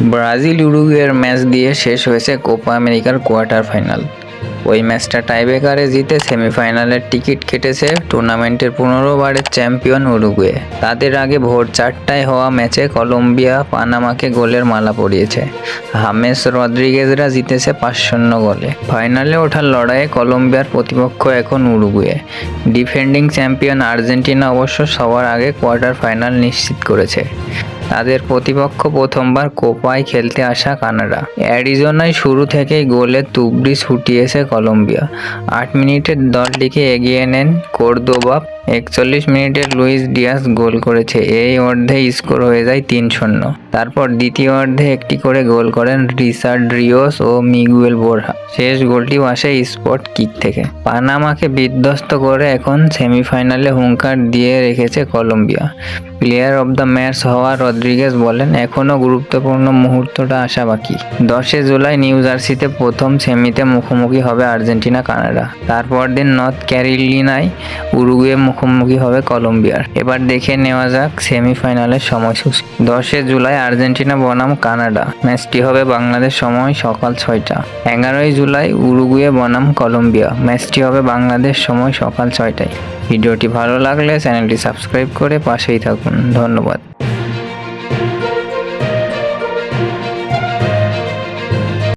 Brazil উরুগুয়ের match দিয়ে শেষ হয়েছে কোপা আমেরিকার কোয়ার্টার ফাইনাল। ওই ম্যাচটা টাইব্রেকারে জিতে সেমিফাইনালের টিকিট কেটেছে টুর্নামেন্টের 15বারের চ্যাম্পিয়ন উরুগুয়ে। তাদের আগে ভোর 4টায় হওয়া ম্যাচে কলম্বিয়া পানামাকে গোলের মালা পরিয়েছে। হামেস রদ্রিগেজরা জিতেছে 5-0 গোলে। ফাইনালে ওঠার লড়াইয়ে কলম্বিয়ার প্রতিপক্ষ এখন উরুগুয়ে। ডিফেন্ডিং চ্যাম্পিয়ন আর্জেন্টিনা অবশ্য সবার আগে কোয়ার্টার ফাইনাল নিশ্চিত করেছে। তাদের প্রতিপক্ষ প্রথমবার কোপায় খেলতে আসা কানাডা। অ্যারিজোনায় শুরু থেকেই গোলের তুবড়ি ছুটিয়েছে কলম্বিয়া। 8 মিনিটের দলটিকে এগিয়ে নেন কর্দোবা। 41 মিনিটের লুইস ডিয়াস গোল করেছে। এই অর্ধে স্কোর হয়ে যায় 3-0। তারপর দ্বিতীয় অর্ধে একটি করে গোল করেন রিচার্ড রিওস ও মিগুয়েল বোরহা। শেষ গোলটিও আসে স্পট কিক থেকে। পানামাকে বিধ্বস্ত করে এখন সেমিফাইনালে হুঙ্কার দিয়ে রেখেছে Colombia. Player of the match হওয়া রদ্রিগেজ বলেন, এখনও গুরুত্বপূর্ণ মুহূর্তটা আসা বাকি। 10 জুলাই নিউ জার্সিতে প্রথম সেমিতে মুখোমুখি হবে আর্জেন্টিনা কানাডা। তারপর দিন নর্থ ক্যারোলিনায় উরুগুয়ে মুখোমুখি হবে কলম্বিয়ার। এবার দেখে নেওয়া যাক সেমিফাইনালের সময়সূচি। 10 জুলাই আর্জেন্টিনা বনাম কানাডা। ম্যাচটি হবে বাংলাদেশ সময় সকাল 6টা। 11 জুলাই উরুগুয়ে বনাম কলম্বিয়া। ম্যাচটি হবে বাংলাদেশ সময় সকাল 6টায়। ভিডিওটি ভালো লাগলে চ্যানেলটি সাবস্ক্রাইব করে পাশেই থাকুন। ধন্যবাদ।